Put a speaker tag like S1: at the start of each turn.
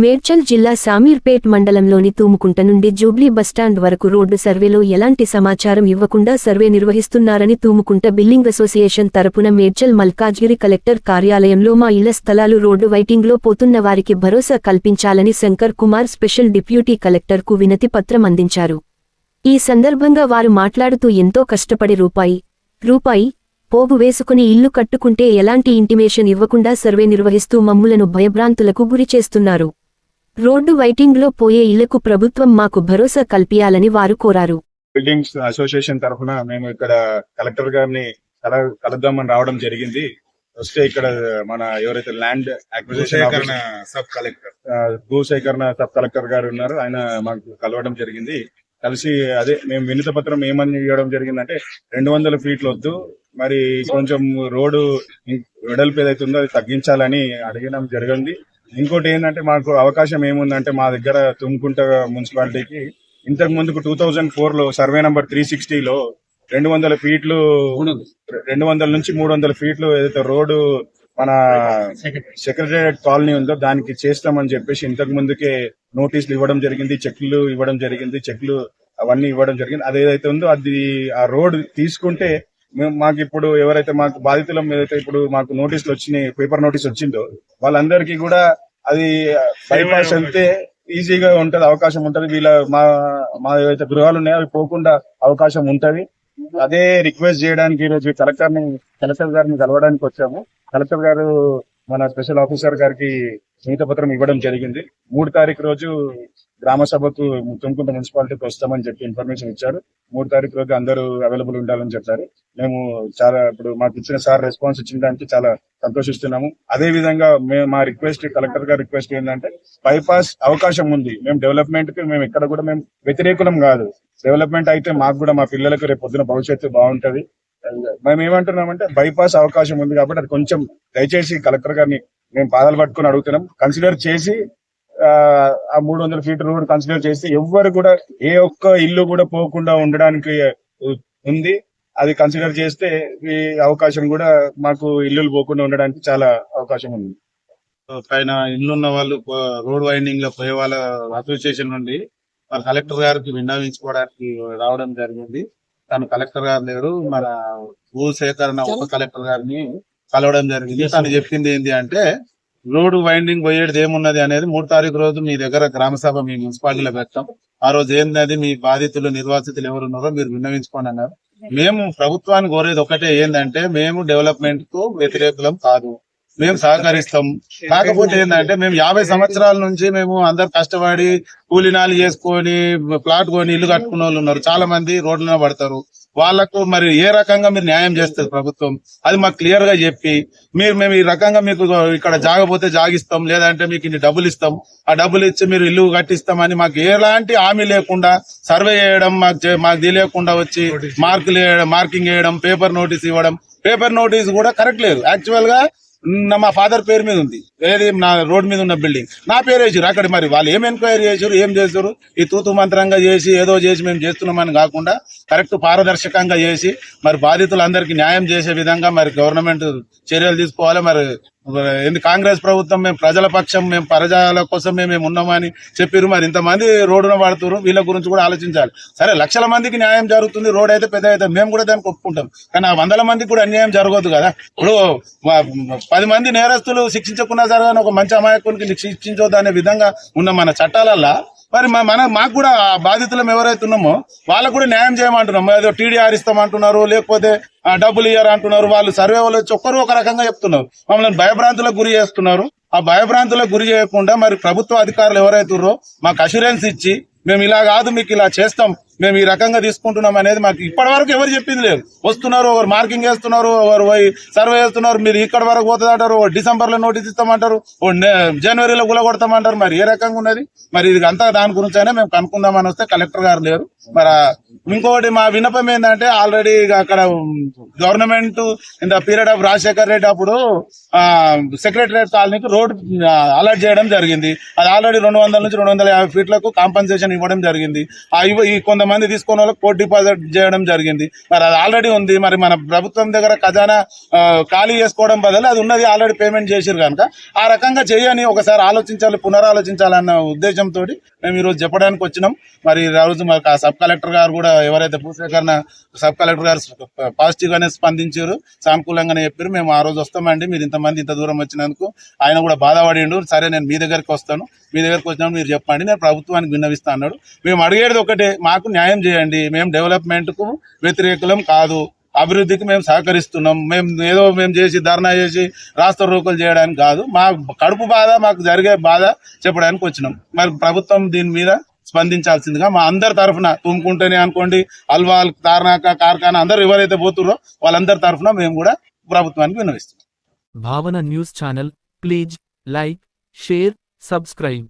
S1: మేడ్చల్ జిల్లా శామీర్పేట్ మండలంలోని తూముకుంట నుండి జూబ్లీ బస్టాండ్ వరకు రోడ్డు సర్వేలో ఎలాంటి సమాచారం ఇవ్వకుండా సర్వే నిర్వహిస్తున్నారని తూముకుంట బిల్డింగ్ అసోసియేషన్ తరపున మేడ్చల్ మల్కాజ్గిరి కలెక్టర్ కార్యాలయంలో మా ఇళ్ల స్థలాలు రోడ్డు వైటింగ్లో పోతున్న వారికి భరోసా కల్పించాలని శంకర్ కుమార్ స్పెషల్ డిప్యూటీ కలెక్టర్కు వినతి పత్రం అందించారు. ఈ సందర్భంగా వారు మాట్లాడుతూ ఎంతో కష్టపడి రూపాయి పోగు వేసుకుని ఇల్లు కట్టుకుంటే ఎలాంటి ఇంటిమేషన్ ఇవ్వకుండా సర్వే నిర్వహిస్తూ మమ్ములను భయభ్రాంతులకు గురిచేస్తున్నారు. రోడ్డు వైటింగ్లో పోయే ఇళ్లకు ప్రభుత్వం మాకు భరోసా కల్పియాలని వారు కోరారు.
S2: బిల్డింగ్స్ అసోసియేషన్ తరఫున మేము ఇక్కడ కలెక్టర్ గారిని కలుద్దామని రావడం జరిగింది. వస్తే ఇక్కడ మన ఎవరైతే ల్యాండ్ అక్విజిషన్ సబ్ కలెక్టర్ భూసేకరణ సబ్ కలెక్టర్ గారు ఉన్నారు, ఆయన మాకు కలవడం జరిగింది. కలిసి అదే మేము వినతి పత్రం ఏమని ఇవ్వడం జరిగిందంటే 200 ఫీట్లు వద్దు, మరి కొంచెం రోడ్డు వెడల్పు ఏదైతుందో అది తగ్గించాలని అడగడం జరిగింది. ఇంకోటి ఏంటంటే మాకు అవకాశం ఏముందంటే మా దగ్గర తుమ్ముకుంట మున్సిపాలిటీకి ఇంతకు ముందుకు 2004లో సర్వే నంబర్ 360లో 200 ఫీట్లు 200 నుంచి 300 ఫీట్లు ఏదైతే రోడ్డు మన సెక్రటేరియట్ కాలనీ ఉందో దానికి చేస్తామని చెప్పేసి ఇంతకు ముందుకే నోటీసులు ఇవ్వడం జరిగింది, చెక్లు ఇవ్వడం జరిగింది, చెక్లు అవన్నీ ఇవ్వడం జరిగింది. అదేదైతే ఉందో అది ఆ రోడ్ తీసుకుంటే మాకు ఇప్పుడు ఎవరైతే మాకు బాధితులం ఏదైతే ఇప్పుడు మాకు నోటీసులు వచ్చినాయి, పేపర్ నోటీస్ వచ్చిందో వాళ్ళందరికీ కూడా అది బైపాస్ వెళ్తే ఈజీగా ఉంటది, అవకాశం ఉంటది. వీళ్ళ మా ఏవైతే గృహాలు ఉన్నాయో అవి పోకుండా అవకాశం ఉంటది. అదే రిక్వెస్ట్ చేయడానికి ఈరోజు కలెక్టర్ గారిని కలవడానికి వచ్చాము. కలెక్టర్ గారు మన స్పెషల్ ఆఫీసర్ గారికి వినతి పత్రం ఇవ్వడం జరిగింది. 3 తారీఖు రోజు గ్రామ సభకు తుమ్ముకుంట మున్సిపాలిటీకి వస్తామని చెప్పి ఇన్ఫర్మేషన్ ఇచ్చారు. 3 తారీఖు రోజు అందరూ అవైలబుల్ ఉండాలని చెప్పారు. మేము చాలా ఇప్పుడు మాకు ఇచ్చిన సార్ రెస్పాన్స్ ఇచ్చిన దానికి చాలా సంతోషిస్తున్నాము. అదే విధంగా మా రిక్వెస్ట్ కలెక్టర్ గారి రిక్వెస్ట్ ఏంటంటే బైపాస్ అవకాశం ఉంది. మేము డెవలప్మెంట్ కి మేము ఎక్కడ కూడా మేము వ్యతిరేకులం కాదు. డెవలప్మెంట్ అయితే మాకు కూడా మా పిల్లలకు రేపు పొద్దున భవిష్యత్తు బాగుంటది. మేము ఏమంటున్నామంటే బైపాస్ అవకాశం ఉంది కాబట్టి అది కొంచెం దయచేసి కలెక్టర్ గారిని మేము పాదాలు పట్టుకుని అడుగుతున్నాం. కన్సిడర్ చేసి ఆ 300 ఫీట్ రోడ్ కన్సిడర్ చేసి ఎవ్వరు కూడా ఏ ఒక్క ఇల్లు కూడా పోకుండా ఉండడానికి ఉంది. అది కన్సిడర్ చేస్తే ఈ అవకాశం కూడా మాకు ఇల్లులు పోకుండా ఉండడానికి చాలా అవకాశం ఉంది.
S3: పైన ఇల్లున్న వాళ్ళు రోడ్ వైండింగ్ లో పోయే వాళ్ళ అసోసియేషన్ నుండి మన కలెక్టర్ గారికి విన్నవించుకోవడానికి రావడం జరిగింది. తను కలెక్టర్ గారు లేరు, మన భూసేకరణ ఉప కలెక్టర్ గారిని కలవడం జరిగింది. తను చెప్పింది ఏంటి అంటే రోడ్డు వైండింగ్ పోయేది ఏమున్నది అనేది 3 తారీఖు రోజు మీ దగ్గర గ్రామ సభ మీ మున్సిపాలిటీలో పెట్టాం. ఆ రోజు ఏంటది మీ బాధితులు నిర్వాసితులు ఎవరున్నారో మీరు విన్నవించుకోండి అన్నారు. మేము ప్రభుత్వాన్ని కోరేది ఒకటే ఏంటంటే మేము డెవలప్మెంట్ కు వ్యతిరేకులం కాదు, మేము సహకరిస్తాం. కాకపోతే ఏంటంటే మేము 50 సంవత్సరాల నుంచి మేము అందరు కష్టపడి కూలినాలు చేసుకొని ప్లాట్ కొని ఇల్లు కట్టుకున్న వాళ్ళు ఉన్నారు. చాలా మంది రోడ్లలో పడతారు. వాళ్లకు మరి ఏ రకంగా మీరు న్యాయం చేస్తారు ప్రభుత్వం, అది మాకు క్లియర్ గా చెప్పి మేము ఈ రకంగా మీకు ఇక్కడ జాగపోతే జాగిస్తాం, లేదంటే మీకు ఇన్ని డబ్బులు ఇస్తాం, ఆ డబ్బులు ఇచ్చి మీరు ఇల్లు కట్టిస్తామని మాకు ఎలాంటి హామీ లేకుండా సర్వే చేయడం మాకు తెలియకుండా వచ్చి మార్కింగ్ వేయడం, పేపర్ నోటీస్ ఇవ్వడం. పేపర్ నోటీస్ కూడా కరెక్ట్ లేదు. యాక్చువల్ గా మా ఫాదర్ పేరు మీద ఉంది, ఏది నా రోడ్ మీద ఉన్న బిల్డింగ్ నా పేరు వేసారు. అక్కడ మరి వాళ్ళు ఏం ఎంక్వైరీ చేశారు, ఏం చేశారు, ఈ తూతు మంత్రంగా చేసి ఏదో చేసి మేము చేస్తున్నామని కాకుండా కరెక్ట్ పారదర్శకంగా చేసి మరి బాధితులందరికీ న్యాయం చేసే విధంగా మరి గవర్నమెంట్ చర్యలు తీసుకోవాలి. మరి కాంగ్రెస్ ప్రభుత్వం మేము ప్రజల పక్షం, మేము ప్రజల కోసం మేము ఉన్నామని చెప్పారు. మరి ఇంతమంది రోడ్డున పడుతున్నారు, వీళ్ళ గురించి కూడా ఆలోచించాలి. సరే, లక్షల మందికి న్యాయం జరుగుతుంది, రోడ్ అయితే పెద్ద అయితే మేము కూడా దానికి ఒప్పుకుంటాం. కానీ ఆ 100 మందికి కూడా అన్యాయం జరగదు కదా. ఇప్పుడు 10 మంది నేరస్తులు శిక్షించకుండా జరగని ఒక మంచి అమాయకునికి శిక్షించొద్దు అనే విధంగా ఉన్న మన చట్టాలల్లా మరి మాకు కూడా బాధితులం ఎవరైతే ఉన్నామో వాళ్ళకు కూడా న్యాయం చేయమంటున్నాం. ఏదో టీడీఆర్ ఇస్తామంటున్నారు, లేకపోతే డబ్బులు ఇయ్యారు అంటున్నారు. వాళ్ళు సర్వే వాళ్ళు వచ్చి ఒక్కరు ఒక రకంగా చెప్తున్నారు, మమ్మల్ని భయభ్రాంతులకు గురి చేస్తున్నారు. ఆ భయభ్రాంతులకు గురి చేయకుండా మరి ప్రభుత్వ అధికారులు ఎవరైతే ఉన్నారో మాకు అష్యూరెన్స్ ఇచ్చి మేము ఇలా కాదు మీకు ఇలా చేస్తాం, మేము ఈ రకంగా తీసుకుంటున్నాం అనేది మాకు ఇప్పటి వరకు ఎవరు చెప్పింది లేదు. వస్తున్నారు, ఒకరు మార్కింగ్ వేస్తున్నారు, ఒకరు సర్వే చేస్తున్నారు. మీరు ఇక్కడ వరకు పోతుంది అంటారు, డిసెంబర్ లో నోటీస్ ఇస్తామంటారు, జనవరిలో గులగొడతామంటారు. మరి ఏ రకంగా ఉన్నది? మరి ఇది అంతా దాని గురించైనా మేము కనుక్కుందామని వస్తే కలెక్టర్ గారు లేరు. మరి ఇంకొకటి మా విన్నపం ఏంటంటే ఆల్రెడీ అక్కడ government in the period of Rajasekhar Reddy అప్పుడు సెక్రటరియట్ కాలనీకి రోడ్ అలాట్ చేయడం జరిగింది. అది ఆల్రెడీ 200 నుంచి 250 ఫీట్లకు కాంపన్సేషన్ ఇవ్వడం జరిగింది. ఈ కొంతమంది మంది తీసుకున్న వాళ్ళకి కోర్టు డిపాజిట్ చేయడం జరిగింది. మరి అది ఆల్రెడీ ఉంది. మరి మన ప్రభుత్వం దగ్గర ఖజానా ఖాళీ చేసుకోవడం బదులు అది ఉన్నది ఆల్రెడీ పేమెంట్ చేసిరు కనుక ఆ రకంగా చేయని ఒకసారి ఆలోచించాలి, పునరాలోచించాలన్న ఉద్దేశంతో మేము ఈ రోజు చెప్పడానికి వచ్చినాం. మరి ఈ రోజు మాకు ఆ సబ్ కలెక్టర్ గారు కూడా ఎవరైతే భూసేకరణ సబ్ కలెక్టర్ గారు పాజిటివ్ గానే స్పందించారు, సానుకూలంగానే చెప్పారు. మేము ఆ రోజు వస్తామండి, మీరు ఇంతమంది ఇంత దూరం వచ్చినందుకు. ఆయన కూడా బాధపడిండు. సరే నేను మీ దగ్గరికి వస్తాను, మీ దగ్గరికి వచ్చినప్పుడు మీరు చెప్పండి, నేను ప్రభుత్వానికి విన్నవిస్తా అన్నాడు. మేము అడిగేది ఒకటే, మాకు న్యాయం చేయండి. మేము డెవలప్మెంట్ కు వ్యతిరేకులం కాదు, అభివృద్ధికి మేము సహకరిస్తున్నాం. మేము చేసి ధర్నా చేసి రాస్తా రోకలు చేయడానికి కాదు, మా కడుపు బాధ, మాకు జరిగే బాధ చెప్పడానికి వచ్చినాం. మరి ప్రభుత్వం దీని మీద స్పందించాల్సిందిగా మా అందరి తరఫున, తుమ్ముకుంటేనే అనుకోండి, అల్వాల్, తార్నాక, కార్ఖానా అందరూ ఎవరైతే పోతుర్రో వాళ్ళందరి తరఫున మేము కూడా ప్రభుత్వానికి విన్నవిస్తున్నాం.
S4: భావన news channel please like, share, subscribe.